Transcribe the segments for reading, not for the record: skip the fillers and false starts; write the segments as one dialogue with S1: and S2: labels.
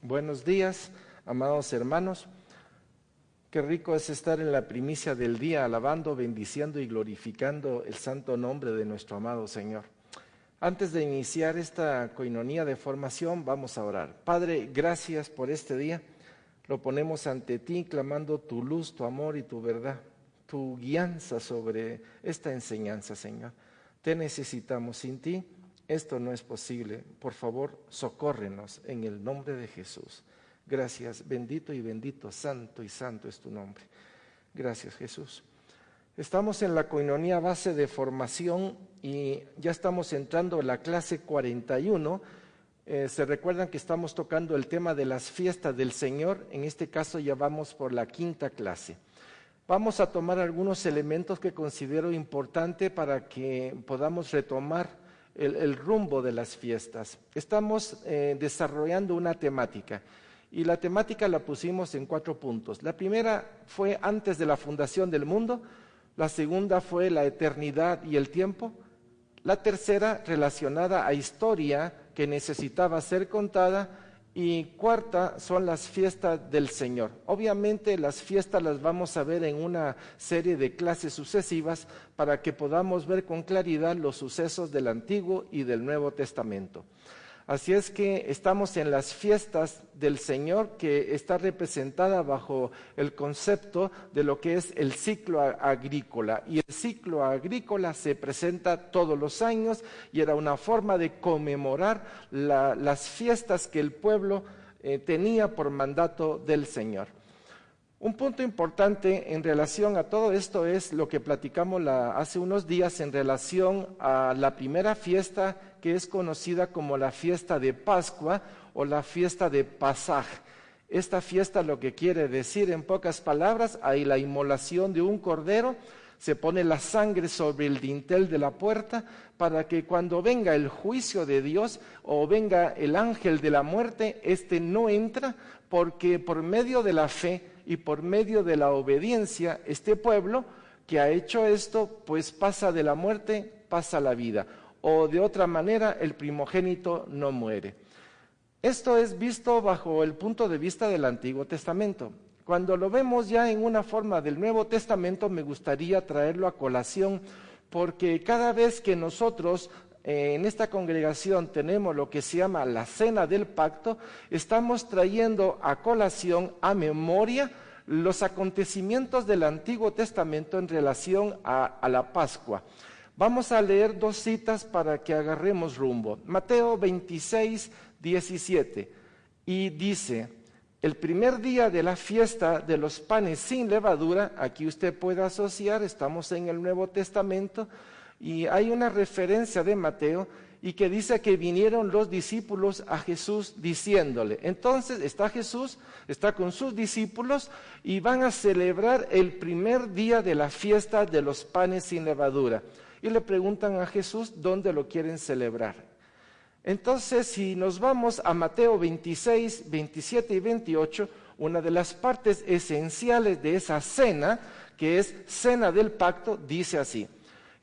S1: Buenos días, amados hermanos. Qué rico es estar en la primicia del día, alabando, bendiciendo y glorificando el santo nombre de nuestro amado Señor. Antes de iniciar esta coinonía de formación, vamos a orar. Padre, gracias por este día. Lo ponemos ante ti, clamando tu luz, tu amor y tu verdad, tu guianza sobre esta enseñanza, Señor. Te necesitamos, sin ti esto no es posible. Por favor, socórrenos en el nombre de Jesús. Gracias, bendito y bendito, santo y santo es tu nombre. Gracias, Jesús. Estamos en la coinonía base de formación y ya estamos entrando en la clase 41. Se recuerdan que estamos tocando el tema de las fiestas del Señor. En este caso ya vamos por la quinta clase. Vamos a tomar algunos elementos que considero importante para que podamos retomar el rumbo de las fiestas. Estamos desarrollando una temática y la temática la pusimos en 4 puntos. La primera fue antes de la fundación del mundo, la segunda fue la eternidad y el tiempo, la tercera relacionada a historia que necesitaba ser contada y cuarta son las fiestas del Señor. Obviamente las fiestas las vamos a ver en una serie de clases sucesivas para que podamos ver con claridad los sucesos del Antiguo y del Nuevo Testamento. Así es que estamos en las fiestas del Señor, que está representada bajo el concepto de lo que es el ciclo agrícola. Y el ciclo agrícola se presenta todos los años y era una forma de conmemorar las fiestas que el pueblo tenía por mandato del Señor. Un punto importante en relación a todo esto es lo que platicamos hace unos días en relación a la primera fiesta que es conocida como la fiesta de Pascua o la fiesta de Pasaj. Esta fiesta lo que quiere decir en pocas palabras, hay la inmolación de un cordero, se pone la sangre sobre el dintel de la puerta para que cuando venga el juicio de Dios o venga el ángel de la muerte, este no entra porque por medio de la fe y por medio de la obediencia, este pueblo que ha hecho esto, pues pasa de la muerte, pasa a la vida. O de otra manera, el primogénito no muere. Esto es visto bajo el punto de vista del Antiguo Testamento. Cuando lo vemos ya en una forma del Nuevo Testamento, me gustaría traerlo a colación, porque cada vez que nosotros en esta congregación tenemos lo que se llama la cena del pacto, estamos trayendo a colación, a memoria, los acontecimientos del Antiguo Testamento en relación a la Pascua. Vamos a leer 2 citas para que agarremos rumbo. Mateo 26, 17, y dice: el primer día de la fiesta de los panes sin levadura, aquí usted puede asociar, estamos en el Nuevo Testamento, y hay una referencia de Mateo y que dice que vinieron los discípulos a Jesús diciéndole. Entonces está Jesús, está con sus discípulos y van a celebrar el primer día de la fiesta de los panes sin levadura. Y le preguntan a Jesús dónde lo quieren celebrar. Entonces, si nos vamos a Mateo 26, 27 y 28, una de las partes esenciales de esa cena, que es cena del pacto, dice así: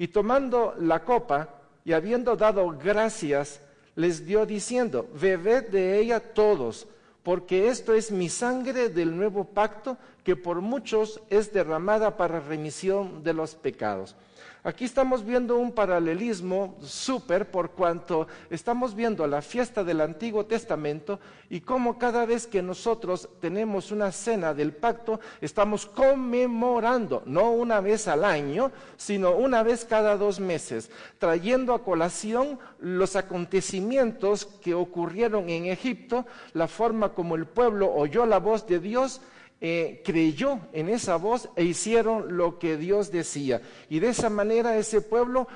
S1: y tomando la copa, y habiendo dado gracias, les dio diciendo: bebed de ella todos, porque esto es mi sangre del nuevo pacto, que por muchos es derramada para remisión de los pecados. Aquí estamos viendo un paralelismo súper, por cuanto estamos viendo la fiesta del Antiguo Testamento y cómo cada vez que nosotros tenemos una cena del pacto, estamos conmemorando, no una vez al año, sino una vez cada 2 meses, trayendo a colación los acontecimientos que ocurrieron en Egipto, la forma como el pueblo oyó la voz de Dios, creyó en esa voz e hicieron lo que Dios decía. Y de esa manera ese pueblo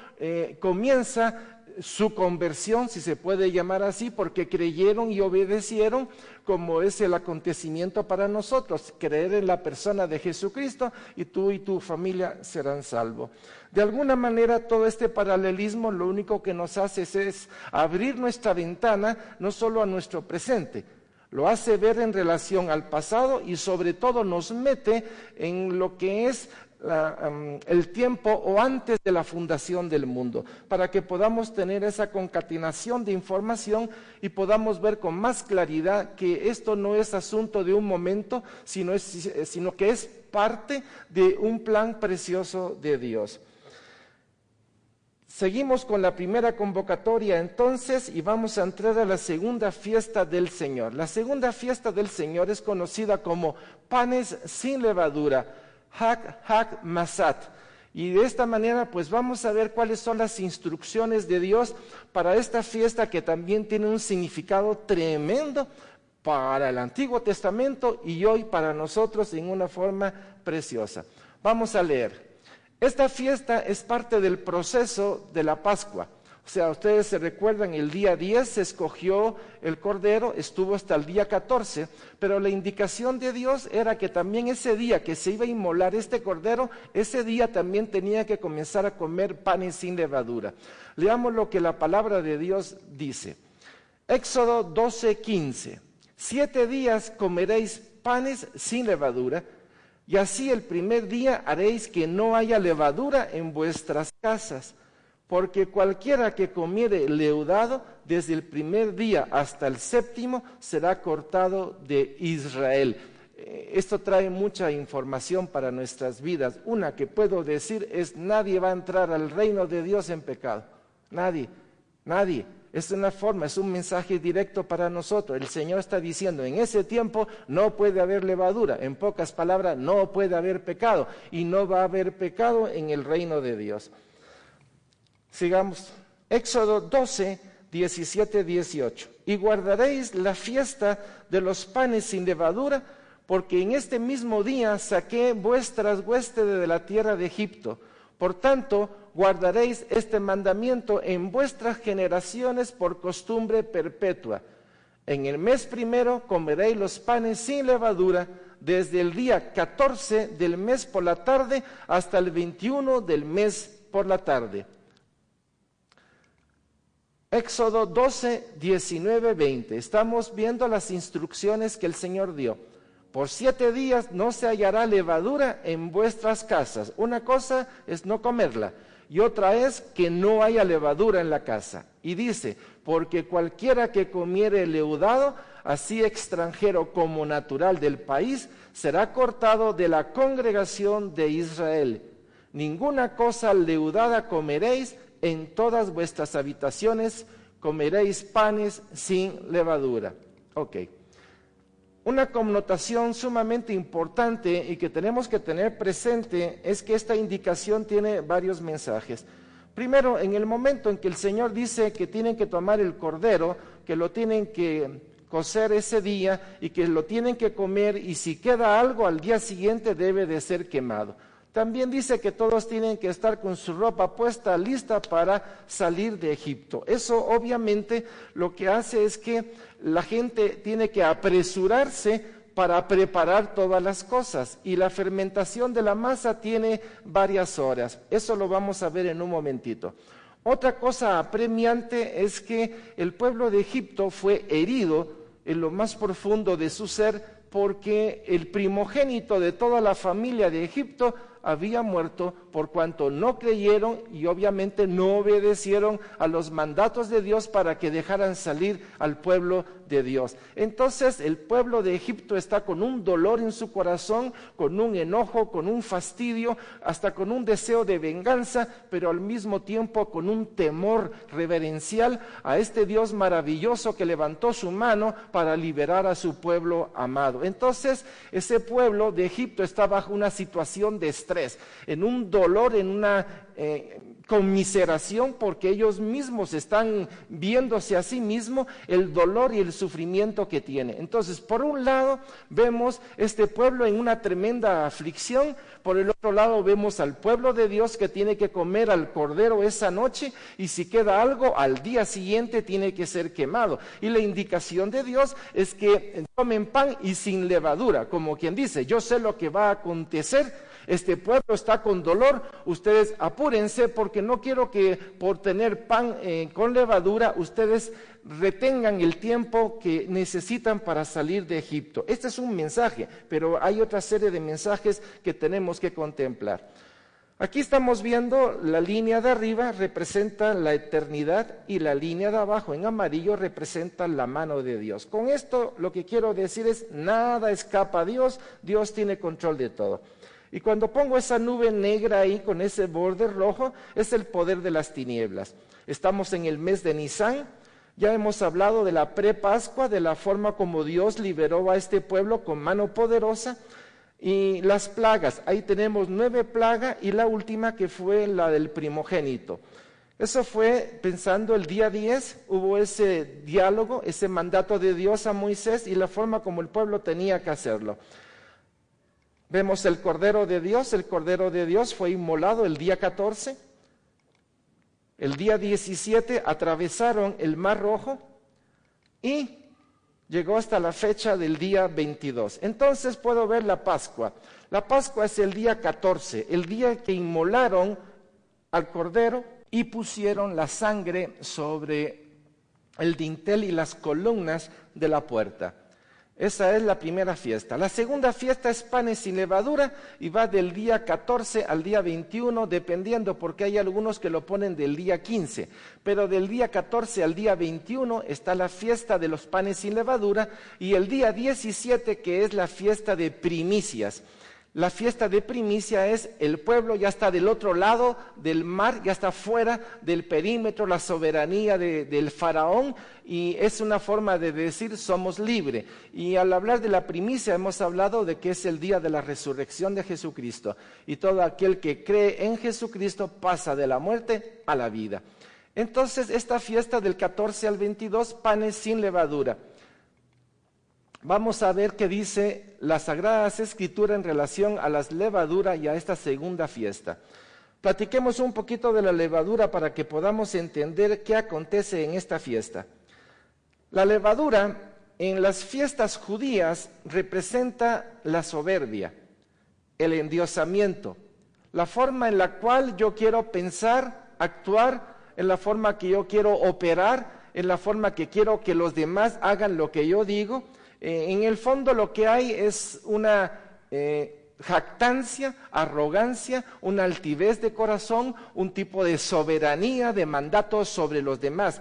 S1: comienza su conversión, si se puede llamar así, porque creyeron y obedecieron, como es el acontecimiento para nosotros, creer en la persona de Jesucristo y tú y tu familia serán salvos. De alguna manera todo este paralelismo lo único que nos hace es abrir nuestra ventana no solo a nuestro presente, lo hace ver en relación al pasado y sobre todo nos mete en lo que es el tiempo o antes de la fundación del mundo, para que podamos tener esa concatenación de información y podamos ver con más claridad que esto no es asunto de un momento, sino que es parte de un plan precioso de Dios. Seguimos con la primera convocatoria entonces y vamos a entrar a la segunda fiesta del Señor. La segunda fiesta del Señor es conocida como panes sin levadura, Hag Masat. Y de esta manera pues vamos a ver cuáles son las instrucciones de Dios para esta fiesta, que también tiene un significado tremendo para el Antiguo Testamento y hoy para nosotros en una forma preciosa. Vamos a leer. Esta fiesta es parte del proceso de la Pascua. O sea, ustedes se recuerdan, el día 10 se escogió el Cordero, estuvo hasta el día 14, pero la indicación de Dios era que también ese día que se iba a inmolar este Cordero, ese día también tenía que comenzar a comer panes sin levadura. Leamos lo que la palabra de Dios dice. Éxodo 12:15. 7 días comeréis panes sin levadura, y así el primer día haréis que no haya levadura en vuestras casas, porque cualquiera que comiere leudado desde el primer día hasta el séptimo será cortado de Israel. Esto trae mucha información para nuestras vidas. Una que puedo decir es: nadie va a entrar al reino de Dios en pecado. Nadie. Es una forma, es un mensaje directo para nosotros. El Señor está diciendo, en ese tiempo no puede haber levadura. En pocas palabras, no puede haber pecado. Y no va a haber pecado en el reino de Dios. Sigamos. Éxodo 12, 17, 18. Y guardaréis la fiesta de los panes sin levadura, porque en este mismo día saqué vuestras huestes de la tierra de Egipto. Por tanto, guardaréis este mandamiento en vuestras generaciones por costumbre perpetua. En el mes primero comeréis los panes sin levadura, desde el día 14 del mes por la tarde hasta el 21 del mes por la tarde. Éxodo 12, 19, 20. Estamos viendo las instrucciones que el Señor dio. Por 7 días no se hallará levadura en vuestras casas. Una cosa es no comerla y otra es que no haya levadura en la casa. Y dice, porque cualquiera que comiere leudado, así extranjero como natural del país, será cortado de la congregación de Israel. Ninguna cosa leudada comeréis, en todas vuestras habitaciones comeréis panes sin levadura. Ok. Una connotación sumamente importante y que tenemos que tener presente es que esta indicación tiene varios mensajes. Primero, en el momento en que el Señor dice que tienen que tomar el cordero, que lo tienen que cocer ese día y que lo tienen que comer, y si queda algo al día siguiente debe de ser quemado. También dice que todos tienen que estar con su ropa puesta, lista para salir de Egipto. Eso obviamente lo que hace es que la gente tiene que apresurarse para preparar todas las cosas. Y la fermentación de la masa tiene varias horas. Eso lo vamos a ver en un momentito. Otra cosa apremiante es que el pueblo de Egipto fue herido en lo más profundo de su ser, porque el primogénito de toda la familia de Egipto había muerto por cuanto no creyeron y obviamente no obedecieron a los mandatos de Dios para que dejaran salir al pueblo de Dios. Entonces el pueblo de Egipto está con un dolor en su corazón, con un enojo, con un fastidio, hasta con un deseo de venganza, pero al mismo tiempo con un temor reverencial a este Dios maravilloso que levantó su mano para liberar a su pueblo amado. Entonces ese pueblo de Egipto está bajo una situación de estrés, en un dolor, en una conmiseración, porque ellos mismos están viéndose a sí mismos el dolor y el sufrimiento que tiene. Entonces, por un lado vemos este pueblo en una tremenda aflicción, por el otro lado vemos al pueblo de Dios que tiene que comer al cordero esa noche, y si queda algo al día siguiente tiene que ser quemado. Y la indicación de Dios es que tomen pan y sin levadura, como quien dice, yo sé lo que va a acontecer este pueblo está con dolor, ustedes apúrense porque no quiero que por tener pan con levadura ustedes retengan el tiempo que necesitan para salir de Egipto. Este es un mensaje, pero hay otra serie de mensajes que tenemos que contemplar. Aquí estamos viendo la línea de arriba representa la eternidad y la línea de abajo en amarillo representa la mano de Dios. Con esto lo que quiero decir es nada escapa a Dios, Dios tiene control de todo. Y cuando pongo esa nube negra ahí con ese borde rojo es el poder de las tinieblas. Estamos en el mes de Nisan. Ya hemos hablado de la pre-Pascua, de la forma como Dios liberó a este pueblo con mano poderosa. Y las plagas, ahí tenemos 9 plagas y la última que fue la del primogénito. Eso fue pensando el día 10, hubo ese diálogo, ese mandato de Dios a Moisés y la forma como el pueblo tenía que hacerlo. Vemos el Cordero de Dios fue inmolado el día 14. El día 17 atravesaron el Mar Rojo y llegó hasta la fecha del día 22. Entonces puedo ver la Pascua. La Pascua es el día 14, el día que inmolaron al Cordero y pusieron la sangre sobre el dintel y las columnas de la puerta. Esa es la primera fiesta. La segunda fiesta es panes sin levadura y va del día 14 al día 21, dependiendo, porque hay algunos que lo ponen del día 15. Pero del día 14 al día 21 está la fiesta de los panes sin levadura y el día 17 que es la fiesta de primicias. La fiesta de primicia es el pueblo ya está del otro lado del mar, ya está fuera del perímetro, la soberanía del faraón y es una forma de decir somos libres. Y al hablar de la primicia hemos hablado de que es el día de la resurrección de Jesucristo y todo aquel que cree en Jesucristo pasa de la muerte a la vida. Entonces esta fiesta del 14 al 22, panes sin levadura. Vamos a ver qué dice las Sagradas Escrituras en relación a las levaduras y a esta segunda fiesta. Platiquemos un poquito de la levadura para que podamos entender qué acontece en esta fiesta. La levadura en las fiestas judías representa la soberbia, el endiosamiento, la forma en la cual yo quiero pensar, actuar, en la forma que yo quiero operar, en la forma que quiero que los demás hagan lo que yo digo. En el fondo lo que hay es una jactancia, arrogancia, una altivez de corazón, un tipo de soberanía, de mandato sobre los demás.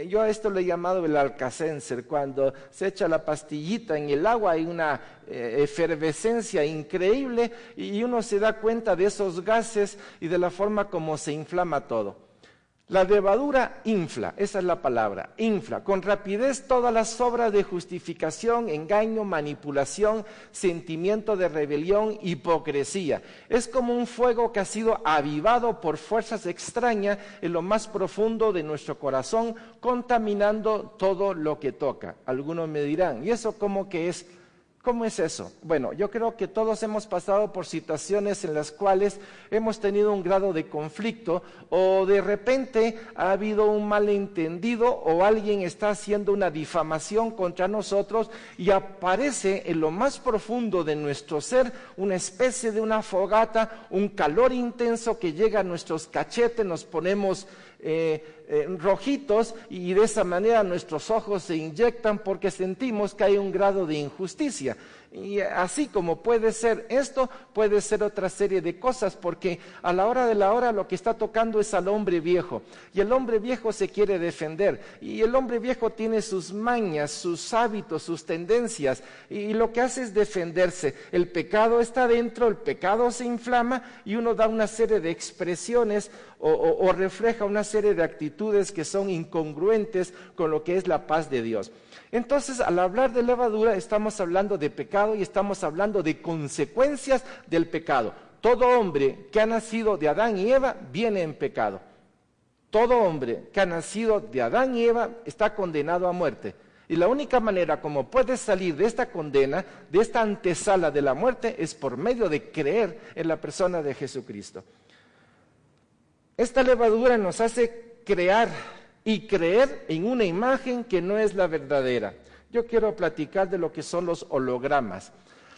S1: Yo a esto le he llamado el alcacenser. Cuando se echa la pastillita en el agua hay una efervescencia increíble y uno se da cuenta de esos gases y de la forma como se inflama todo. La levadura infla, esa es la palabra, infla, con rapidez todas las obras de justificación, engaño, manipulación, sentimiento de rebelión, hipocresía. Es como un fuego que ha sido avivado por fuerzas extrañas en lo más profundo de nuestro corazón, contaminando todo lo que toca. Algunos me dirán, ¿y eso cómo que es? ¿Cómo es eso? Bueno, yo creo que todos hemos pasado por situaciones en las cuales hemos tenido un grado de conflicto o de repente ha habido un malentendido o alguien está haciendo una difamación contra nosotros y aparece en lo más profundo de nuestro ser una especie de una fogata, un calor intenso que llega a nuestros cachetes, nos ponemos rojitos y de esa manera nuestros ojos se inyectan porque sentimos que hay un grado de injusticia. Y así como puede ser esto, puede ser otra serie de cosas, porque a la hora de la hora lo que está tocando es al hombre viejo, y el hombre viejo se quiere defender, y el hombre viejo tiene sus mañas, sus hábitos, sus tendencias, y lo que hace es defenderse. El pecado está dentro, el pecado se inflama, y uno da una serie de expresiones o refleja una serie de actitudes que son incongruentes con lo que es la paz de Dios. Entonces, al hablar de levadura, estamos hablando de pecado y estamos hablando de consecuencias del pecado. Todo hombre que ha nacido de Adán y Eva viene en pecado. Todo hombre que ha nacido de Adán y Eva está condenado a muerte. Y la única manera como puedes salir de esta condena, de esta antesala de la muerte, es por medio de creer en la persona de Jesucristo. Esta levadura nos hace crear y creer en una imagen que no es la verdadera. Yo quiero platicar de lo que son los hologramas.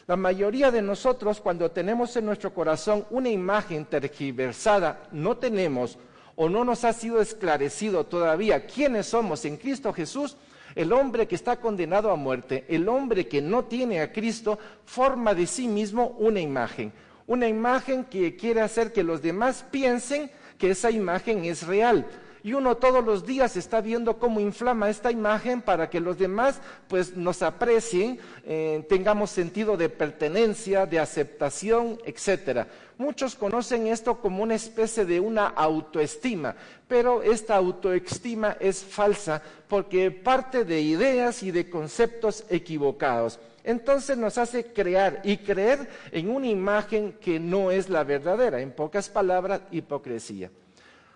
S1: La mayoría de nosotros, cuando tenemos en nuestro corazón una imagen tergiversada, no tenemos o no nos ha sido esclarecido todavía quiénes somos en Cristo Jesús. El hombre que está condenado a muerte, el hombre que no tiene a Cristo, forma de sí mismo una imagen que quiere hacer que los demás piensen que esa imagen es real. Y uno todos los días está viendo cómo inflama esta imagen para que los demás pues nos aprecien, tengamos sentido de pertenencia, de aceptación, etc. Muchos conocen esto como una especie de una autoestima, pero esta autoestima es falsa porque parte de ideas y de conceptos equivocados. Entonces nos hace crear y creer en una imagen que no es la verdadera, en pocas palabras, hipocresía.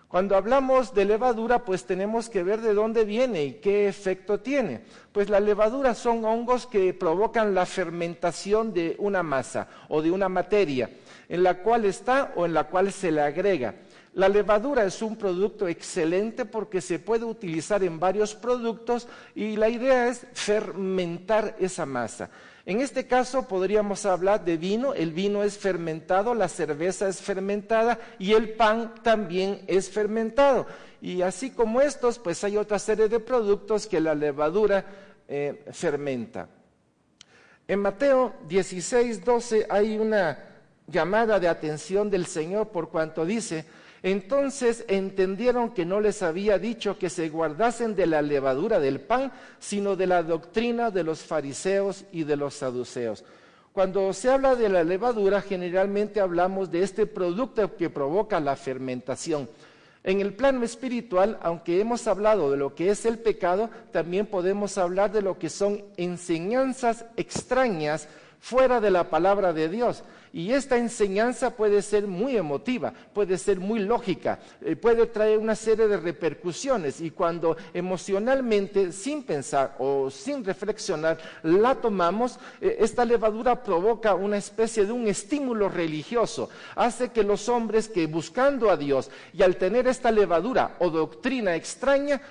S1: Cuando hablamos de levadura, pues tenemos que ver de dónde viene y qué efecto tiene. Pues la levadura son hongos que provocan la fermentación de una masa o de una materia, en la cual está o en la cual se le agrega. La levadura es un producto excelente porque se puede utilizar en varios productos y la idea es fermentar esa masa. En este caso podríamos hablar de vino, el vino es fermentado, la cerveza es fermentada y el pan también es fermentado. Y así como estos, pues hay otra serie de productos que la levadura fermenta. En Mateo 16:12 hay una llamada de atención del Señor por cuanto dice: entonces entendieron que no les había dicho que se guardasen de la levadura del pan, sino de la doctrina de los fariseos y de los saduceos. Cuando se habla de la levadura, generalmente hablamos de este producto que provoca la fermentación. En el plano espiritual, aunque hemos hablado de lo que es el pecado, también podemos hablar de lo que son enseñanzas extrañas fuera de la palabra de Dios. Y esta enseñanza puede ser muy emotiva, puede ser muy lógica, puede traer una serie de repercusiones y cuando emocionalmente, sin pensar o sin reflexionar, la tomamos, esta levadura provoca una especie de un estímulo religioso, hace que los hombres que buscando a Dios y al tener esta levadura o doctrina extraña,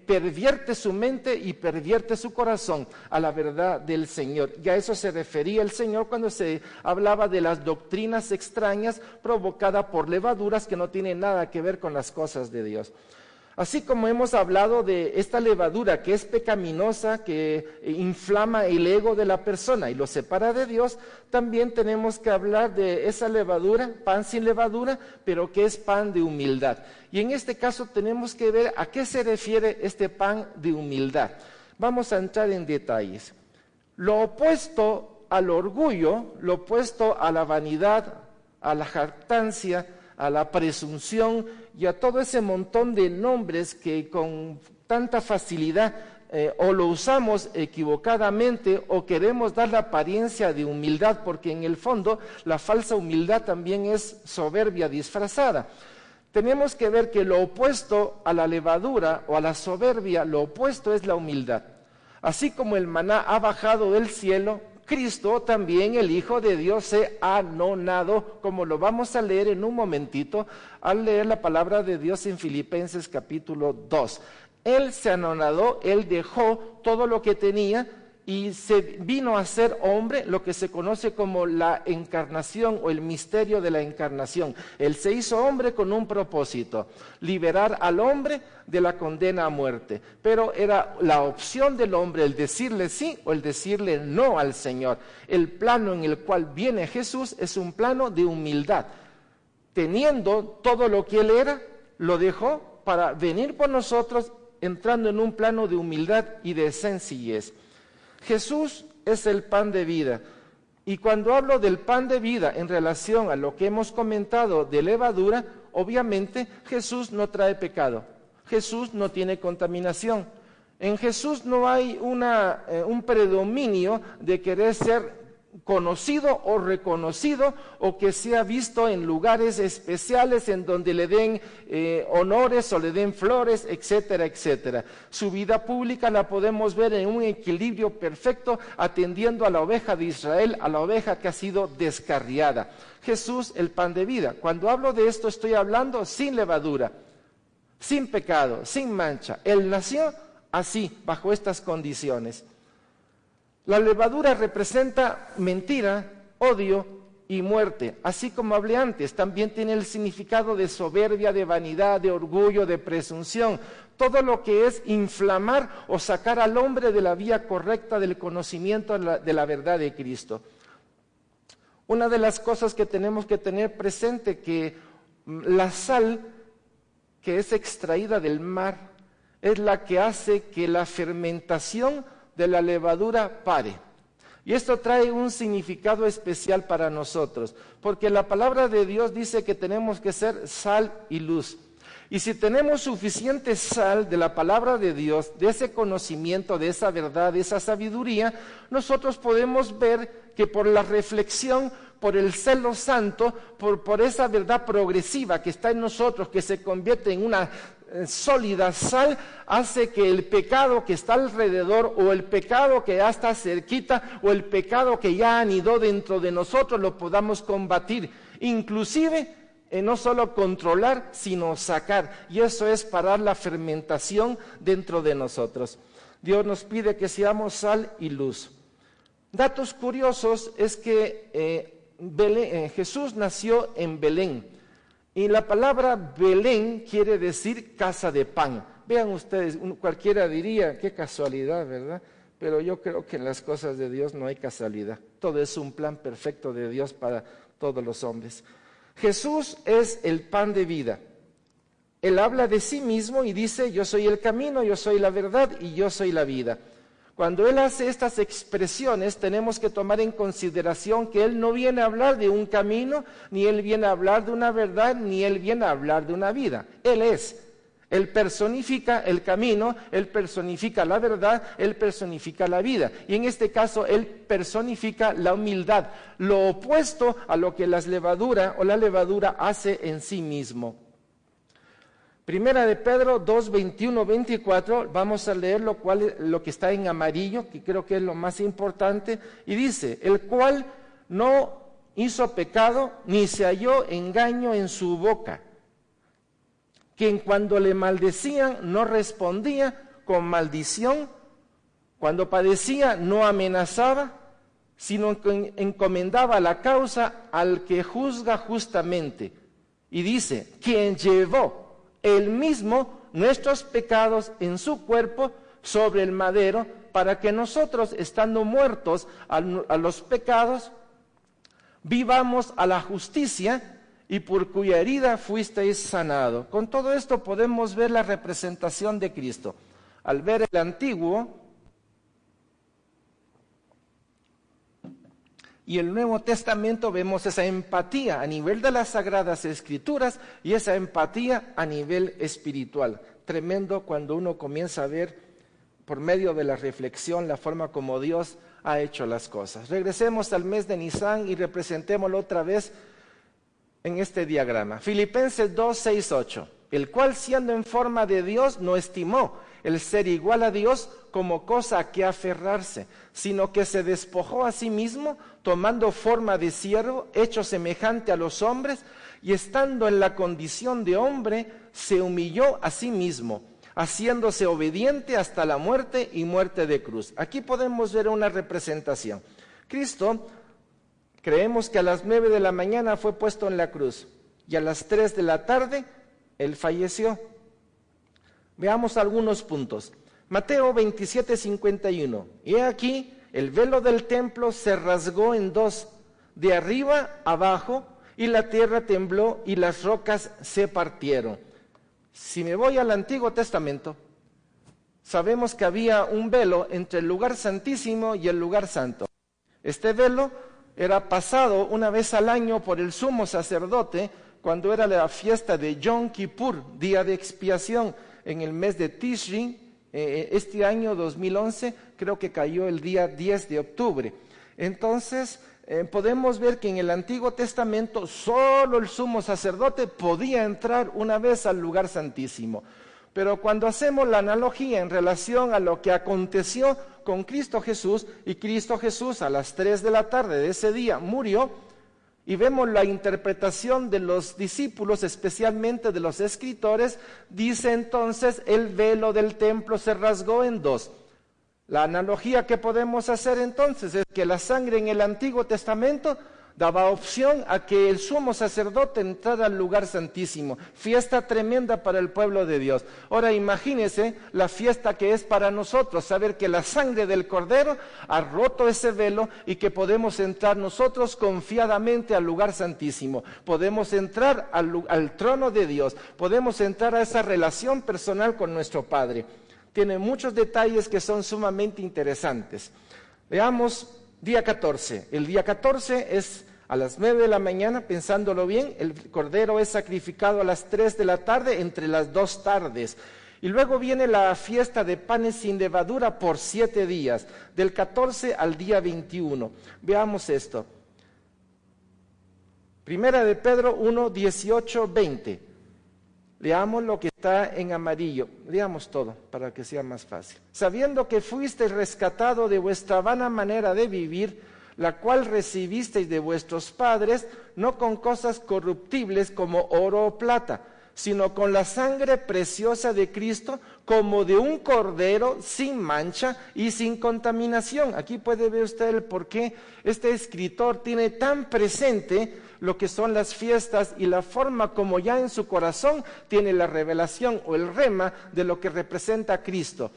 S1: pervierte su mente y pervierte su corazón a la verdad del Señor. Y a eso se refería el Señor cuando se hablaba de las doctrinas extrañas provocadas por levaduras que no tienen nada que ver con las cosas de Dios. Así como hemos hablado de esta levadura que es pecaminosa, que inflama el ego de la persona y lo separa de Dios, también tenemos que hablar de esa levadura, pan sin levadura, pero que es pan de humildad. Y en este caso tenemos que ver a qué se refiere este pan de humildad. Vamos a entrar en detalles. Lo opuesto al orgullo, lo opuesto a la vanidad, a la jactancia, a la presunción y a todo ese montón de nombres que con tanta facilidad o lo usamos equivocadamente o queremos dar la apariencia de humildad, porque en el fondo la falsa humildad también es soberbia disfrazada. Tenemos que ver que lo opuesto a la levadura o a la soberbia, lo opuesto es la humildad. Así como el maná ha bajado del cielo, Cristo también, el Hijo de Dios, se ha anonadado, como lo vamos a leer en un momentito, al leer la palabra de Dios en Filipenses capítulo 2. Él se anonadó, Él dejó todo lo que tenía y se vino a ser hombre, lo que se conoce como la encarnación o el misterio de la encarnación. Él se hizo hombre con un propósito: liberar al hombre de la condena a muerte. Pero era la opción del hombre el decirle sí o el decirle no al Señor. El plano en el cual viene Jesús es un plano de humildad. Teniendo todo lo que Él era, lo dejó para venir por nosotros, entrando en un plano de humildad y de sencillez. Jesús es el pan de vida. Y cuando hablo del pan de vida en relación a lo que hemos comentado de levadura, obviamente Jesús no trae pecado. Jesús no tiene contaminación. En Jesús no hay un predominio de querer ser conocido o reconocido o que sea visto en lugares especiales en donde le den honores o le den flores, etcétera, etcétera. Su vida pública la podemos ver en un equilibrio perfecto, atendiendo a la oveja de Israel, a la oveja que ha sido descarriada. Jesús, el pan de vida. Cuando hablo de esto estoy hablando sin levadura, sin pecado, sin mancha. Él nació así, bajo estas condiciones. La levadura representa mentira, odio y muerte. Así como hablé antes, también tiene el significado de soberbia, de vanidad, de orgullo, de presunción. Todo lo que es inflamar o sacar al hombre de la vía correcta del conocimiento de la verdad de Cristo. Una de las cosas que tenemos que tener presente que la sal que es extraída del mar es la que hace que la fermentación de la levadura pare. Y esto trae un significado especial para nosotros, porque la palabra de Dios dice que tenemos que ser sal y luz. Y si tenemos suficiente sal de la palabra de Dios, de ese conocimiento, de esa verdad, de esa sabiduría, nosotros podemos ver que por la reflexión, por el celo santo, por esa verdad progresiva que está en nosotros, que se convierte en una sólida sal, hace que el pecado que está alrededor, o el pecado que ya está cerquita, o el pecado que ya anidó dentro de nosotros, lo podamos combatir. Inclusive, no solo controlar, sino sacar. Y eso es parar la fermentación dentro de nosotros. Dios nos pide que seamos sal y luz. Datos curiosos es que Jesús nació en Belén. Y la palabra Belén quiere decir casa de pan. Vean ustedes, cualquiera diría, qué casualidad, ¿verdad? Pero yo creo que en las cosas de Dios no hay casualidad. Todo es un plan perfecto de Dios para todos los hombres. Jesús es el pan de vida. Él habla de sí mismo y dice, yo soy el camino, yo soy la verdad y yo soy la vida. Cuando Él hace estas expresiones, tenemos que tomar en consideración que Él no viene a hablar de un camino, ni Él viene a hablar de una verdad, ni Él viene a hablar de una vida. Él es. Él personifica el camino, Él personifica la verdad, Él personifica la vida. Y en este caso, Él personifica la humildad, lo opuesto a lo que la levadura hace en sí mismo. Primera de Pedro 2, 21, 24, vamos a leer lo que está en amarillo, que creo que es lo más importante, y dice, el cual no hizo pecado, ni se halló engaño en su boca, quien cuando le maldecían no respondía con maldición, cuando padecía no amenazaba, sino que encomendaba la causa al que juzga justamente. Y dice, quien llevó él mismo nuestros pecados en su cuerpo sobre el madero, para que nosotros, estando muertos a los pecados, vivamos a la justicia, y por cuya herida fuisteis sanado. Con todo esto podemos ver la representación de Cristo. Al ver el Antiguo y el Nuevo Testamento, vemos esa empatía a nivel de las Sagradas Escrituras y esa empatía a nivel espiritual. Tremendo cuando uno comienza a ver por medio de la reflexión la forma como Dios ha hecho las cosas. Regresemos al mes de Nisan y representémoslo otra vez en este diagrama. Filipenses 2, 6, 8. El cual, siendo en forma de Dios, no estimó el ser igual a Dios como cosa a que aferrarse, sino que se despojó a sí mismo, tomando forma de siervo, hecho semejante a los hombres, y estando en la condición de hombre, se humilló a sí mismo, haciéndose obediente hasta la muerte y muerte de cruz. Aquí podemos ver una representación. Cristo, creemos que a las 9 de la mañana fue puesto en la cruz, y a las 3 de la tarde, Él falleció. Veamos algunos puntos. Mateo 27, 51. Y aquí, el velo del templo se rasgó en dos, de arriba abajo, y la tierra tembló y las rocas se partieron. Si me voy al Antiguo Testamento, sabemos que había un velo entre el lugar santísimo y el lugar santo. Este velo era pasado una vez al año por el sumo sacerdote cuando era la fiesta de Yom Kippur, día de expiación, en el mes de Tishri. Este año 2011 creo que cayó el día 10 de octubre. Entonces podemos ver que en el Antiguo Testamento solo el sumo sacerdote podía entrar una vez al lugar santísimo. Pero cuando hacemos la analogía en relación a lo que aconteció con Cristo Jesús, y Cristo Jesús a las 3 de la tarde de ese día murió, y vemos la interpretación de los discípulos, especialmente de los escritores, dice entonces el velo del templo se rasgó en dos. La analogía que podemos hacer entonces es que la sangre en el Antiguo Testamento daba opción a que el sumo sacerdote entrara al lugar santísimo. Fiesta tremenda para el pueblo de Dios. Ahora imagínense la fiesta que es para nosotros, saber que la sangre del Cordero ha roto ese velo y que podemos entrar nosotros confiadamente al lugar santísimo. Podemos entrar al trono de Dios, podemos entrar a esa relación personal con nuestro Padre. Tiene muchos detalles que son sumamente interesantes. Veamos día 14. El día 14 es a las 9 de la mañana, pensándolo bien. El cordero es sacrificado a las 3 de la tarde, entre las 2 tardes. Y luego viene la fiesta de panes sin levadura por 7 días, del 14 al día 21. Veamos esto. Primera de Pedro 1, 18, 20. Leamos lo que está en amarillo, leamos todo para que sea más fácil. Sabiendo que fuisteis rescatado de vuestra vana manera de vivir, la cual recibisteis de vuestros padres, no con cosas corruptibles como oro o plata, sino con la sangre preciosa de Cristo, como de un cordero sin mancha y sin contaminación. Aquí puede ver usted el por qué este escritor tiene tan presente lo que son las fiestas y la forma como ya en su corazón tiene la revelación o el rema de lo que representa a Cristo.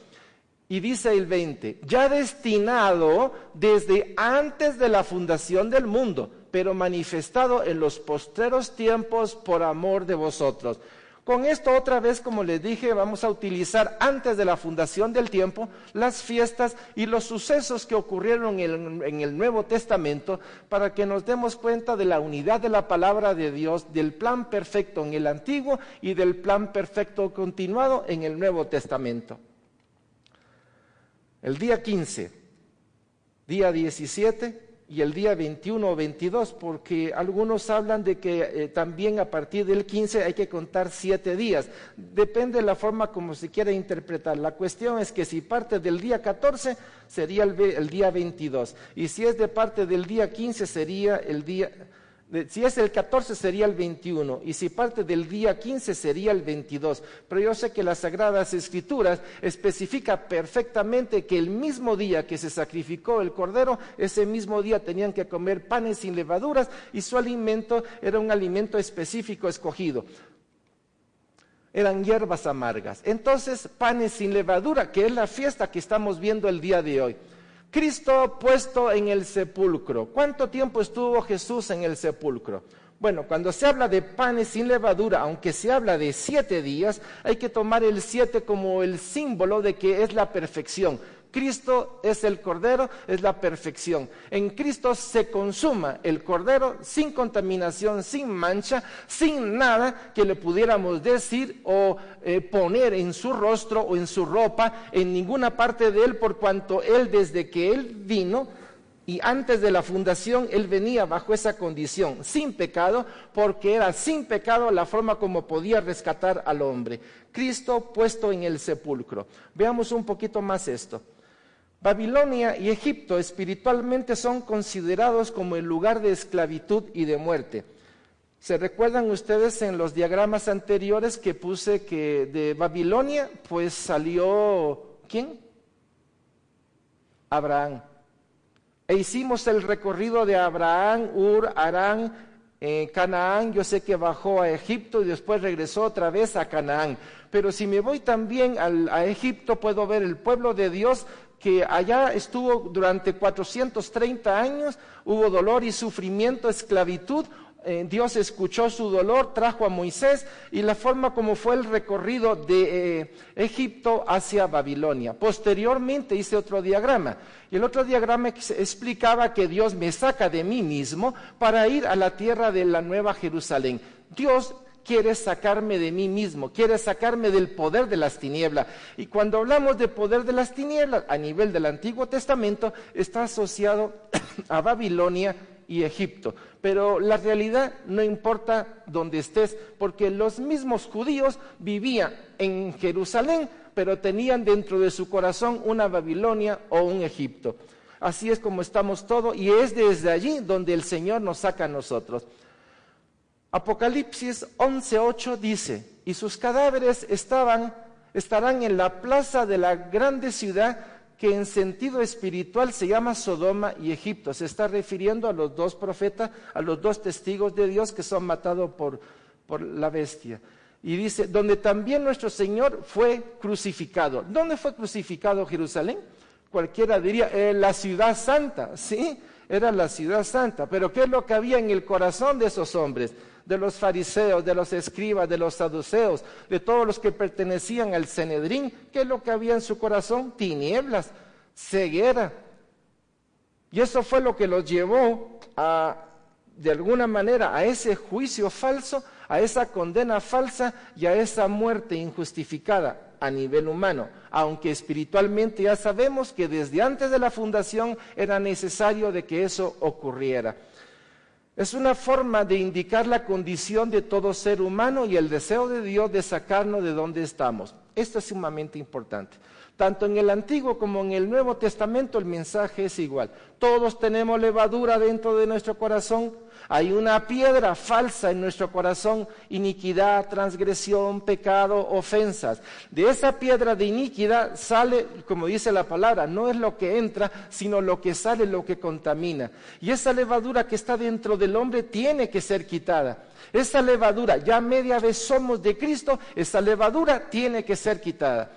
S1: Y dice el 20, ya destinado desde antes de la fundación del mundo, pero manifestado en los postreros tiempos por amor de vosotros. Con esto otra vez, como les dije, vamos a utilizar antes de la fundación del tiempo las fiestas y los sucesos que ocurrieron en el Nuevo Testamento para que nos demos cuenta de la unidad de la palabra de Dios, del plan perfecto en el Antiguo y del plan perfecto continuado en el Nuevo Testamento. El día 15, día 17 y el día 21 o 22, porque algunos hablan de que también a partir del 15 hay que contar 7 días. Depende de la forma como se quiera interpretar. La cuestión es que si parte del día 14 sería el día 22, y si es de parte del día 15 sería el día... Si es el 14 sería el 21 y si parte del día 15 sería el 22. Pero yo sé que las Sagradas Escrituras especifica perfectamente que el mismo día que se sacrificó el Cordero, ese mismo día tenían que comer panes sin levaduras y su alimento era un alimento específico escogido. Eran hierbas amargas. Entonces, panes sin levadura, que es la fiesta que estamos viendo el día de hoy. Cristo puesto en el sepulcro. ¿Cuánto tiempo estuvo Jesús en el sepulcro? Bueno, cuando se habla de panes sin levadura, aunque se habla de 7 días, hay que tomar el 7 como el símbolo de que es la perfección. Cristo es el Cordero, es la perfección. En Cristo se consuma el Cordero sin contaminación, sin mancha, sin nada que le pudiéramos decir o poner en su rostro o en su ropa, en ninguna parte de Él, por cuanto Él desde que Él vino y antes de la fundación, Él venía bajo esa condición, sin pecado, porque era sin pecado la forma como podía rescatar al hombre. Cristo puesto en el sepulcro. Veamos un poquito más esto. Babilonia y Egipto espiritualmente son considerados como el lugar de esclavitud y de muerte. ¿Se recuerdan ustedes en los diagramas anteriores que puse que de Babilonia pues salió, ¿quién? Abraham. E hicimos el recorrido de Abraham, Ur, Harán, Canaán. Yo sé que bajó a Egipto y después regresó otra vez a Canaán. Pero si me voy también a Egipto, puedo ver el pueblo de Dios que allá estuvo durante 430 años, hubo dolor y sufrimiento, esclavitud. Dios escuchó su dolor, trajo a Moisés y la forma como fue el recorrido de Egipto hacia Babilonia. Posteriormente hice otro diagrama y el otro diagrama explicaba que Dios me saca de mí mismo para ir a la tierra de la Nueva Jerusalén. Dios quiere sacarme de mí mismo, quiere sacarme del poder de las tinieblas. Y cuando hablamos de poder de las tinieblas, a nivel del Antiguo Testamento, está asociado a Babilonia y Egipto. Pero la realidad no importa dónde estés, porque los mismos judíos vivían en Jerusalén, pero tenían dentro de su corazón una Babilonia o un Egipto. Así es como estamos todos, y es desde allí donde el Señor nos saca a nosotros. Apocalipsis 11:8 dice, y sus cadáveres estarán en la plaza de la grande ciudad que en sentido espiritual se llama Sodoma y Egipto. Se está refiriendo a los dos profetas, a los dos testigos de Dios que son matados por la bestia. Y dice, donde también nuestro Señor fue crucificado. ¿Dónde fue crucificado Jerusalén? Cualquiera diría, la ciudad santa, ¿sí? Era la ciudad santa. Pero ¿qué es lo que había en el corazón de esos hombres? De los fariseos, de los escribas, de los saduceos, de todos los que pertenecían al Sanedrín. ¿Qué es lo que había en su corazón? Tinieblas, ceguera. Y eso fue lo que los llevó de alguna manera, a ese juicio falso, a esa condena falsa y a esa muerte injustificada a nivel humano, aunque espiritualmente ya sabemos que desde antes de la fundación era necesario de que eso ocurriera. Es una forma de indicar la condición de todo ser humano y el deseo de Dios de sacarnos de donde estamos. Esto es sumamente importante. Tanto en el Antiguo como en el Nuevo Testamento el mensaje es igual. Todos tenemos levadura dentro de nuestro corazón. Hay una piedra falsa en nuestro corazón, iniquidad, transgresión, pecado, ofensas. De esa piedra de iniquidad sale, como dice la palabra, no es lo que entra, sino lo que sale, lo que contamina. Y esa levadura que está dentro del hombre tiene que ser quitada. Esa levadura, ya media vez somos de Cristo, esa levadura tiene que ser quitada.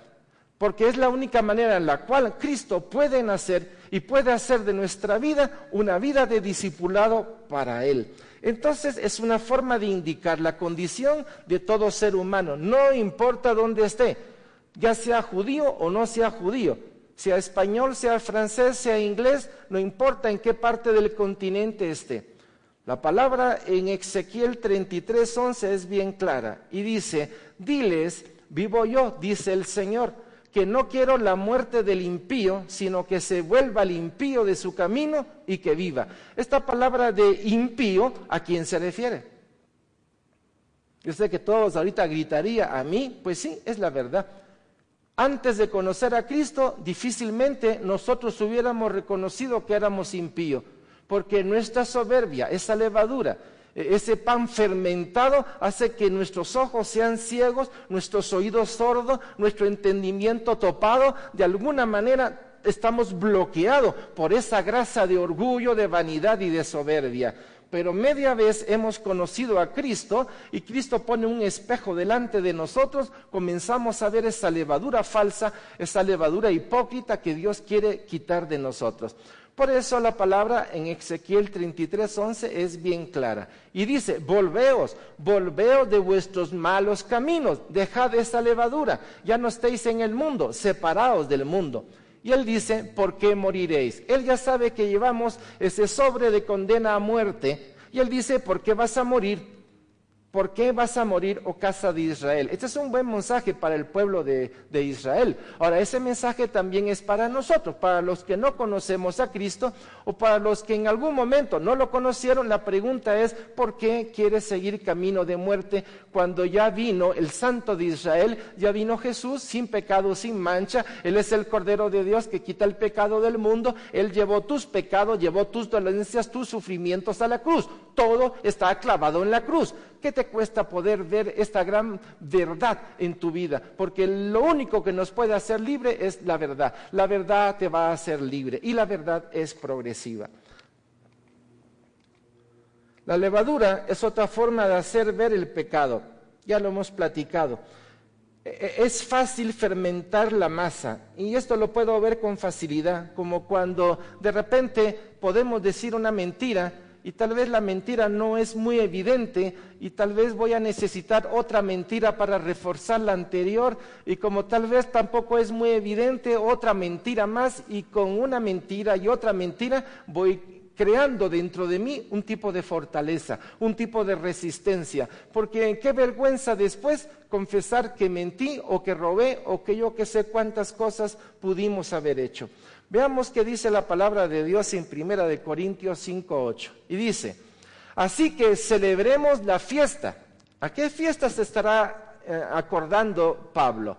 S1: Porque es la única manera en la cual Cristo puede nacer y puede hacer de nuestra vida una vida de discipulado para Él. Entonces es una forma de indicar la condición de todo ser humano, no importa dónde esté, ya sea judío o no sea judío, sea español, sea francés, sea inglés, no importa en qué parte del continente esté. La palabra en Ezequiel 33:11 es bien clara y dice, diles, vivo yo, dice el Señor, que no quiero la muerte del impío, sino que se vuelva el impío de su camino y que viva. Esta palabra de impío, ¿a quién se refiere? Yo sé que todos ahorita gritaría a mí, pues sí, es la verdad. Antes de conocer a Cristo, difícilmente nosotros hubiéramos reconocido que éramos impíos, porque nuestra soberbia, esa levadura, ese pan fermentado hace que nuestros ojos sean ciegos, nuestros oídos sordos, nuestro entendimiento topado. De alguna manera estamos bloqueados por esa grasa de orgullo, de vanidad y de soberbia. Pero media vez hemos conocido a Cristo y Cristo pone un espejo delante de nosotros, comenzamos a ver esa levadura falsa, esa levadura hipócrita que Dios quiere quitar de nosotros. Por eso la palabra en Ezequiel 33:11 es bien clara. Y dice, volveos de vuestros malos caminos, dejad esa levadura, ya no estéis en el mundo, separaos del mundo. Y él dice, ¿por qué moriréis? Él ya sabe que llevamos ese sobre de condena a muerte. Y él dice, ¿por qué vas a morir? ¿Por qué vas a morir, oh casa de Israel? Este es un buen mensaje para el pueblo de Israel. Ahora, ese mensaje también es para nosotros, para los que no conocemos a Cristo o para los que en algún momento no lo conocieron. La pregunta es, ¿por qué quieres seguir camino de muerte cuando ya vino el Santo de Israel? Ya vino Jesús sin pecado, sin mancha. Él es el Cordero de Dios que quita el pecado del mundo. Él llevó tus pecados, llevó tus dolencias, tus sufrimientos a la cruz. Todo está clavado en la cruz. ¿Qué te cuesta poder ver esta gran verdad en tu vida? Porque lo único que nos puede hacer libre es la verdad. La verdad te va a hacer libre y la verdad es progresiva. La levadura es otra forma de hacer ver el pecado. Ya lo hemos platicado. Es fácil fermentar la masa y esto lo puedo ver con facilidad, como cuando de repente podemos decir una mentira y tal vez la mentira no es muy evidente y tal vez voy a necesitar otra mentira para reforzar la anterior y como tal vez tampoco es muy evidente, otra mentira más y con una mentira y otra mentira voy creando dentro de mí un tipo de fortaleza, un tipo de resistencia, porque qué vergüenza después confesar que mentí o que robé o que yo que sé cuántas cosas pudimos haber hecho. Veamos qué dice la palabra de Dios en 1 Corintios 5:8. Y dice, así que celebremos la fiesta. ¿A qué fiesta se estará acordando Pablo?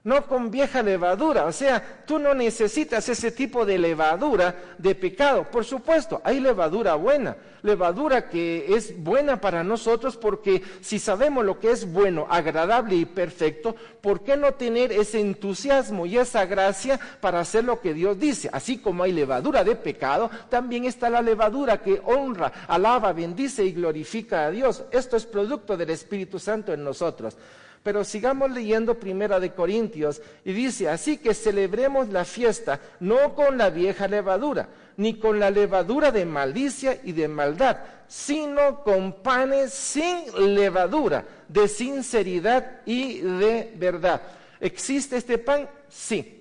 S1: no con vieja levadura. O sea, tú no necesitas ese tipo de levadura de pecado. Por supuesto, hay levadura buena, levadura que es buena para nosotros, porque si sabemos lo que es bueno, agradable y perfecto, ¿por qué no tener ese entusiasmo y esa gracia para hacer lo que Dios dice? Así como hay levadura de pecado, también está la levadura que honra, alaba, bendice y glorifica a Dios. Esto es producto del Espíritu Santo en nosotros. Pero sigamos leyendo Primera de Corintios y dice, así que celebremos la fiesta no con la vieja levadura, ni con la levadura de malicia y de maldad, sino con panes sin levadura, de sinceridad y de verdad. ¿Existe este pan? Sí.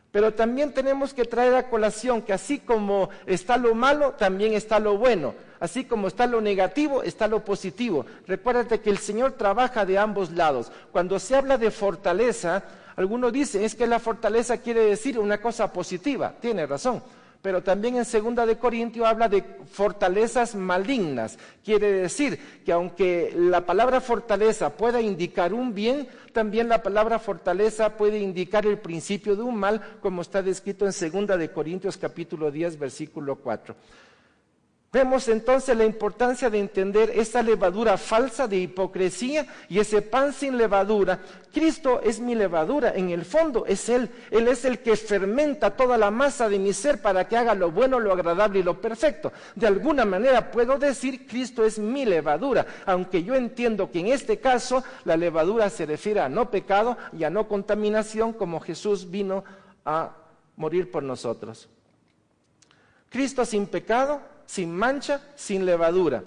S1: Pero también tenemos que traer a colación que así como está lo malo, también está lo bueno. Así como está lo negativo, está lo positivo. Recuérdate que el Señor trabaja de ambos lados. Cuando se habla de fortaleza, algunos dicen, es que la fortaleza quiere decir una cosa positiva. Tiene razón. Pero también en 2 de Corintios habla de fortalezas malignas. Quiere decir que aunque la palabra fortaleza pueda indicar un bien, también la palabra fortaleza puede indicar el principio de un mal, como está descrito en 2 de Corintios capítulo 10, versículo 4. Vemos entonces la importancia de entender esa levadura falsa de hipocresía y ese pan sin levadura. Cristo es mi levadura, en el fondo es Él. Él es el que fermenta toda la masa de mi ser para que haga lo bueno, lo agradable y lo perfecto. De alguna manera puedo decir, Cristo es mi levadura, aunque yo entiendo que en este caso la levadura se refiere a no pecado y a no contaminación, como Jesús vino a morir por nosotros. Cristo sin pecado, sin mancha, sin levadura.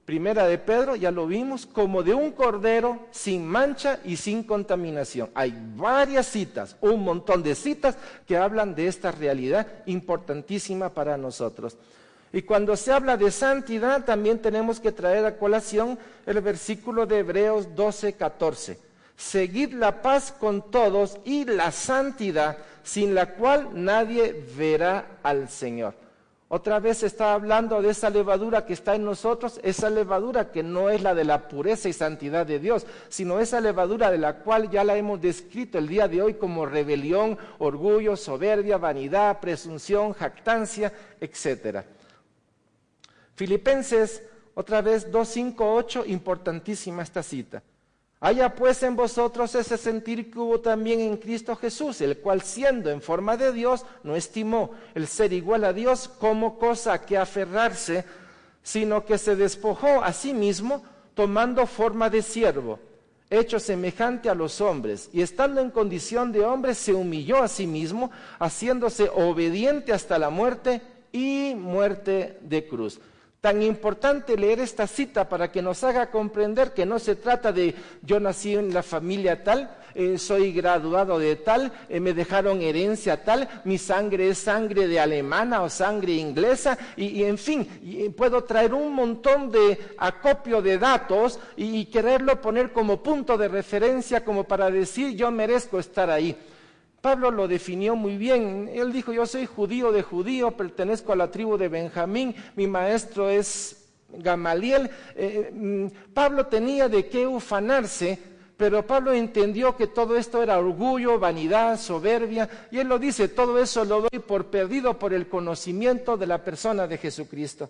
S1: Primera de Pedro, ya lo vimos, como de un cordero, sin mancha y sin contaminación. Hay varias citas, un montón de citas que hablan de esta realidad importantísima para nosotros. Y cuando se habla de santidad, también tenemos que traer a colación el versículo de Hebreos 12:14. Seguid la paz con todos y la santidad, sin la cual nadie verá al Señor. Otra vez está hablando de esa levadura que está en nosotros, esa levadura que no es la de la pureza y santidad de Dios, sino esa levadura de la cual ya la hemos descrito el día de hoy como rebelión, orgullo, soberbia, vanidad, presunción, jactancia, etc. Filipenses, otra vez 2:5-8, importantísima esta cita. Haya pues en vosotros ese sentir que hubo también en Cristo Jesús, el cual siendo en forma de Dios, no estimó el ser igual a Dios como cosa a que aferrarse, sino que se despojó a sí mismo, tomando forma de siervo, hecho semejante a los hombres, y estando en condición de hombre, se humilló a sí mismo, haciéndose obediente hasta la muerte y muerte de cruz. Tan importante leer esta cita para que nos haga comprender que no se trata de yo nací en la familia tal, soy graduado de tal, me dejaron herencia tal, mi sangre es sangre de alemana o sangre inglesa, y en fin, puedo traer un montón de acopio de datos y quererlo poner como punto de referencia, como para decir yo merezco estar ahí. Pablo lo definió muy bien. Él dijo, yo soy judío de judío, pertenezco a la tribu de Benjamín, mi maestro es Gamaliel. Pablo tenía de qué ufanarse, pero Pablo entendió que todo esto era orgullo, vanidad, soberbia, y él lo dice, todo eso lo doy por perdido por el conocimiento de la persona de Jesucristo.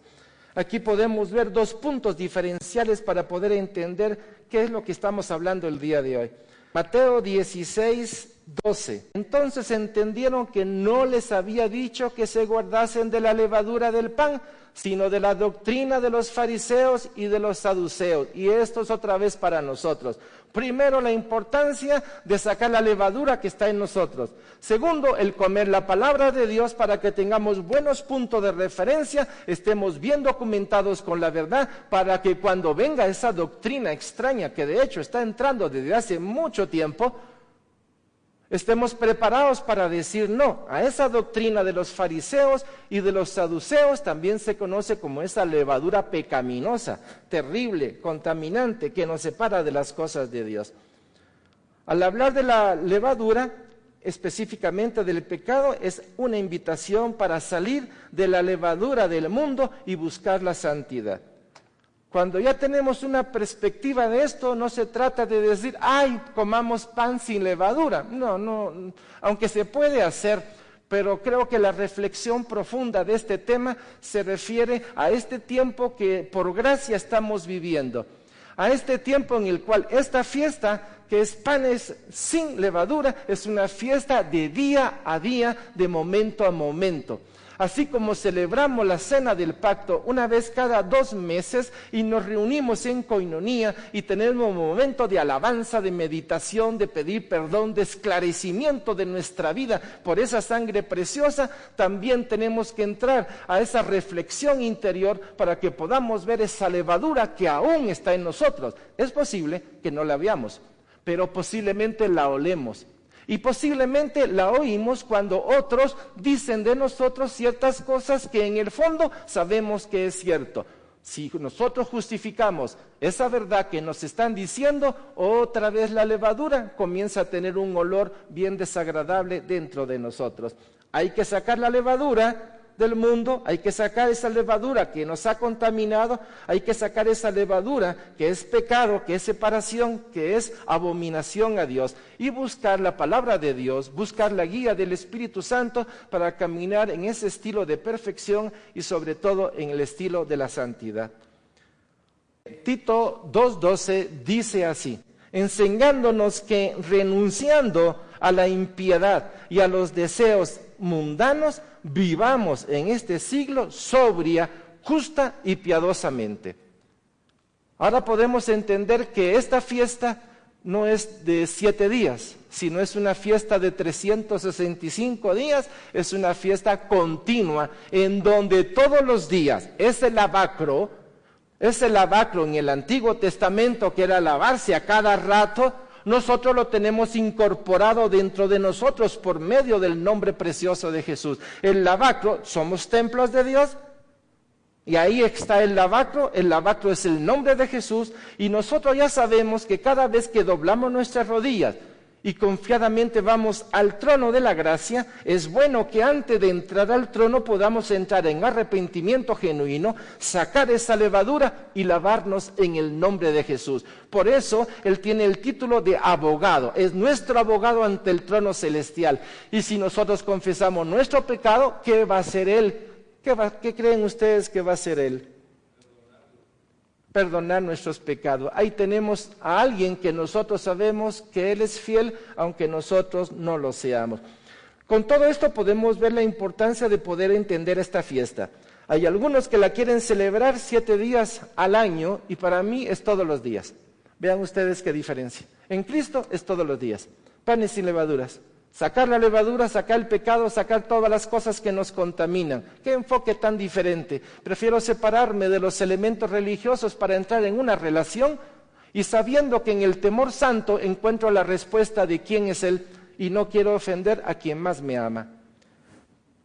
S1: Aquí podemos ver dos puntos diferenciales para poder entender qué es lo que estamos hablando el día de hoy. Mateo 16:12. Entonces entendieron que no les había dicho que se guardasen de la levadura del pan, sino de la doctrina de los fariseos y de los saduceos. Y esto es otra vez para nosotros. Primero, la importancia de sacar la levadura que está en nosotros. Segundo, el comer la palabra de Dios para que tengamos buenos puntos de referencia, estemos bien documentados con la verdad, para que cuando venga esa doctrina extraña, que de hecho está entrando desde hace mucho tiempo, estemos preparados para decir no a esa doctrina de los fariseos y de los saduceos. También se conoce como esa levadura pecaminosa, terrible, contaminante, que nos separa de las cosas de Dios. Al hablar de la levadura, específicamente del pecado, es una invitación para salir de la levadura del mundo y buscar la santidad. Cuando ya tenemos una perspectiva de esto, no se trata de decir, ¡ay, comamos pan sin levadura! No, aunque se puede hacer, pero creo que la reflexión profunda de este tema se refiere a este tiempo que por gracia estamos viviendo, a este tiempo en el cual esta fiesta, que es panes sin levadura, es una fiesta de día a día, de momento a momento. Así como celebramos la cena del pacto una vez cada 2 meses y nos reunimos en coinonía y tenemos un momento de alabanza, de meditación, de pedir perdón, de esclarecimiento de nuestra vida por esa sangre preciosa, también tenemos que entrar a esa reflexión interior para que podamos ver esa levadura que aún está en nosotros. Es posible que no la veamos, pero posiblemente la olemos. Y posiblemente la oímos cuando otros dicen de nosotros ciertas cosas que en el fondo sabemos que es cierto. Si nosotros justificamos esa verdad que nos están diciendo, otra vez la levadura comienza a tener un olor bien desagradable dentro de nosotros. Hay que sacar la levadura del mundo, hay que sacar esa levadura que nos ha contaminado, hay que sacar esa levadura que es pecado, que es separación, que es abominación a Dios, y buscar la palabra de Dios, buscar la guía del Espíritu Santo para caminar en ese estilo de perfección y sobre todo en el estilo de la santidad. Tito 2:12 dice así: enseñándonos que renunciando a la impiedad y a los deseos mundanos, vivamos en este siglo sobria, justa y piadosamente. Ahora podemos entender que esta fiesta no es de 7 días, sino es una fiesta de 365 días, es una fiesta continua, en donde todos los días ese lavacro en el Antiguo Testamento, que era lavarse a cada rato, nosotros lo tenemos incorporado dentro de nosotros por medio del nombre precioso de Jesús. El lavacro, somos templos de Dios, y ahí está el lavacro es el nombre de Jesús, y nosotros ya sabemos que cada vez que doblamos nuestras rodillas y confiadamente vamos al trono de la gracia, es bueno que antes de entrar al trono podamos entrar en arrepentimiento genuino, sacar esa levadura y lavarnos en el nombre de Jesús. Por eso Él tiene el título de abogado, es nuestro abogado ante el trono celestial. Y si nosotros confesamos nuestro pecado, ¿qué va a hacer Él? ¿Qué creen ustedes que va a hacer Él? Perdonar nuestros pecados. Ahí tenemos a alguien que nosotros sabemos que Él es fiel, aunque nosotros no lo seamos. Con todo esto podemos ver la importancia de poder entender esta fiesta. Hay algunos que la quieren celebrar 7 días al año, y para mí es todos los días. Vean ustedes qué diferencia. En Cristo es todos los días. Panes sin levaduras. Sacar la levadura, sacar el pecado, sacar todas las cosas que nos contaminan. ¡Qué enfoque tan diferente! Prefiero separarme de los elementos religiosos para entrar en una relación y sabiendo que en el temor santo encuentro la respuesta de quién es Él y no quiero ofender a quien más me ama.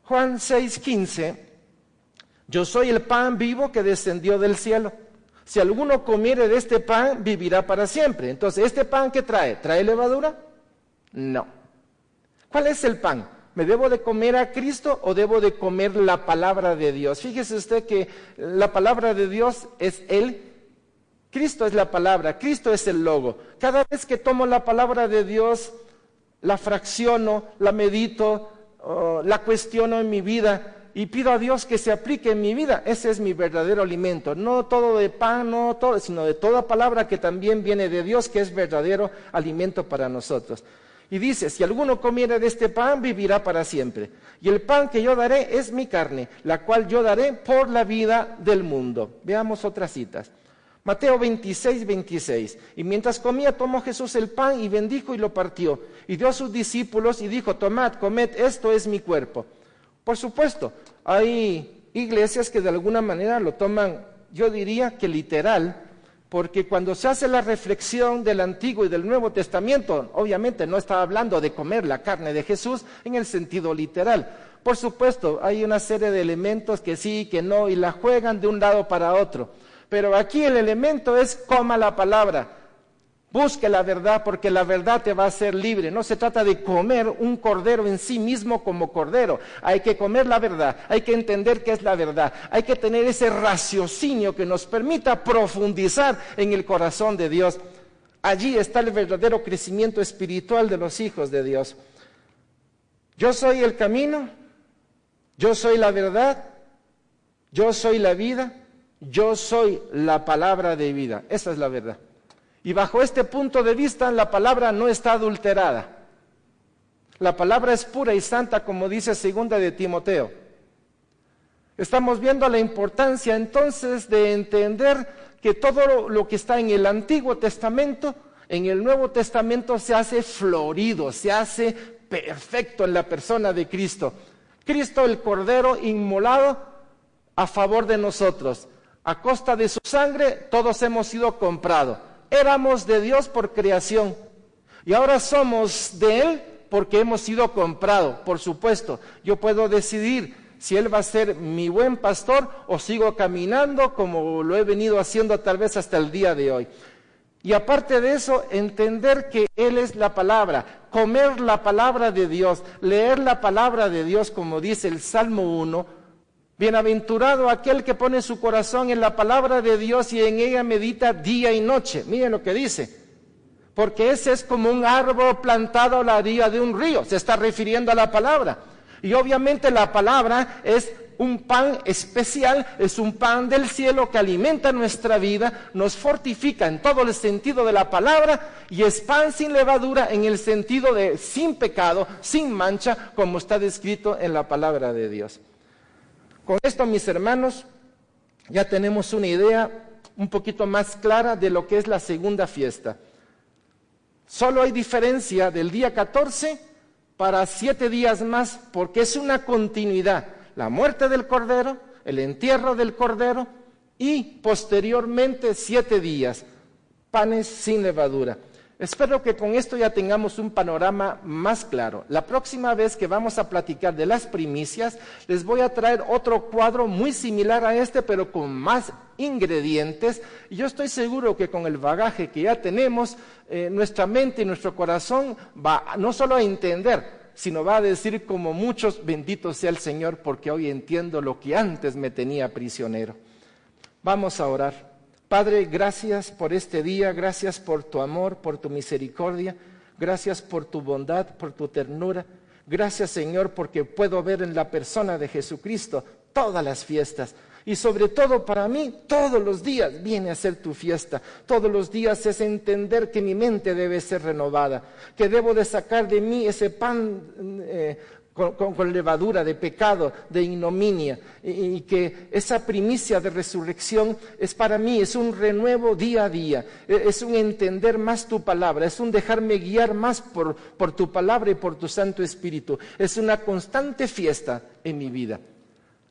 S1: Juan 6:15: yo soy el pan vivo que descendió del cielo. Si alguno comiere de este pan, vivirá para siempre. Entonces, ¿este pan qué trae? ¿Trae levadura? No. ¿Cuál es el pan? ¿Me debo de comer a Cristo o debo de comer la palabra de Dios? Fíjese usted que la palabra de Dios es Él. Cristo es la palabra, Cristo es el logo. Cada vez que tomo la palabra de Dios, la fracciono, la medito, la cuestiono en mi vida y pido a Dios que se aplique en mi vida. Ese es mi verdadero alimento. No todo de pan, no todo, sino de toda palabra que también viene de Dios, que es verdadero alimento para nosotros. Y dice: si alguno comiere de este pan, vivirá para siempre. Y el pan que yo daré es mi carne, la cual yo daré por la vida del mundo. Veamos otras citas. Mateo 26:26. Y mientras comía, tomó Jesús el pan y bendijo y lo partió. Y dio a sus discípulos y dijo: tomad, comed, esto es mi cuerpo. Por supuesto, hay iglesias que de alguna manera lo toman, yo diría que literal, porque cuando se hace la reflexión del Antiguo y del Nuevo Testamento, obviamente no está hablando de comer la carne de Jesús en el sentido literal. Por supuesto, hay una serie de elementos que sí, que no, y la juegan de un lado para otro. Pero aquí el elemento es: coma la palabra. Busque la verdad, porque la verdad te va a hacer libre. No se trata de comer un cordero en sí mismo como cordero. Hay que comer la verdad, hay que entender qué es la verdad. Hay que tener ese raciocinio que nos permita profundizar en el corazón de Dios. Allí está el verdadero crecimiento espiritual de los hijos de Dios. Yo soy el camino, yo soy la verdad, yo soy la vida, yo soy la palabra de vida. Esa es la verdad. Y bajo este punto de vista, la palabra no está adulterada. La palabra es pura y santa, como dice 2 de Timoteo. Estamos viendo la importancia entonces de entender que todo lo que está en el Antiguo Testamento, en el Nuevo Testamento se hace florido, se hace perfecto en la persona de Cristo. Cristo, el Cordero inmolado a favor de nosotros. A costa de su sangre, todos hemos sido comprados. Éramos de Dios por creación y ahora somos de Él porque hemos sido comprados. Por supuesto, yo puedo decidir si Él va a ser mi buen pastor o sigo caminando como lo he venido haciendo tal vez hasta el día de hoy. Y aparte de eso, entender que Él es la palabra, comer la palabra de Dios, leer la palabra de Dios, como dice el Salmo 1, bienaventurado aquel que pone su corazón en la palabra de Dios y en ella medita día y noche. Miren lo que dice. Porque ese es como un árbol plantado a la orilla de un río. Se está refiriendo a la palabra. Y obviamente la palabra es un pan especial, es un pan del cielo que alimenta nuestra vida, nos fortifica en todo el sentido de la palabra y es pan sin levadura en el sentido de sin pecado, sin mancha, como está descrito en la palabra de Dios. Con esto, mis hermanos, ya tenemos una idea un poquito más clara de lo que es la segunda fiesta. Solo hay diferencia del día 14 para 7 días más, porque es una continuidad. La muerte del Cordero, el entierro del Cordero y posteriormente 7 días, panes sin levadura. Espero que con esto ya tengamos un panorama más claro. La próxima vez que vamos a platicar de las primicias, les voy a traer otro cuadro muy similar a este, pero con más ingredientes. Y yo estoy seguro que con el bagaje que ya tenemos, nuestra mente y nuestro corazón va no solo a entender, sino va a decir como muchos, bendito sea el Señor, porque hoy entiendo lo que antes me tenía prisionero. Vamos a orar. Padre, gracias por este día, gracias por tu amor, por tu misericordia, gracias por tu bondad, por tu ternura. Gracias, Señor, porque puedo ver en la persona de Jesucristo todas las fiestas. Y sobre todo para mí, todos los días viene a ser tu fiesta. Todos los días es entender que mi mente debe ser renovada, que debo de sacar de mí ese pan con levadura de pecado, de ignominia, y que esa primicia de resurrección es para mí, es un renuevo día a día, es un entender más tu palabra, es un dejarme guiar más por tu palabra y por tu Santo Espíritu, es una constante fiesta en mi vida.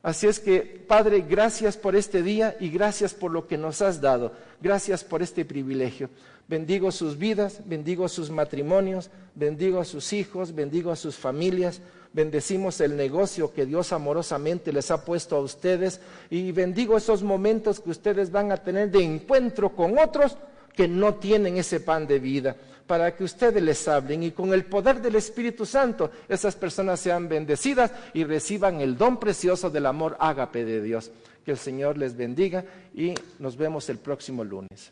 S1: Así es que, Padre, gracias por este día y gracias por lo que nos has dado, gracias por este privilegio. Bendigo sus vidas, bendigo sus matrimonios, bendigo a sus hijos, bendigo a sus familias. Bendecimos el negocio que Dios amorosamente les ha puesto a ustedes y bendigo esos momentos que ustedes van a tener de encuentro con otros que no tienen ese pan de vida, para que ustedes les hablen y con el poder del Espíritu Santo esas personas sean bendecidas y reciban el don precioso del amor ágape de Dios. Que el Señor les bendiga y nos vemos el próximo lunes.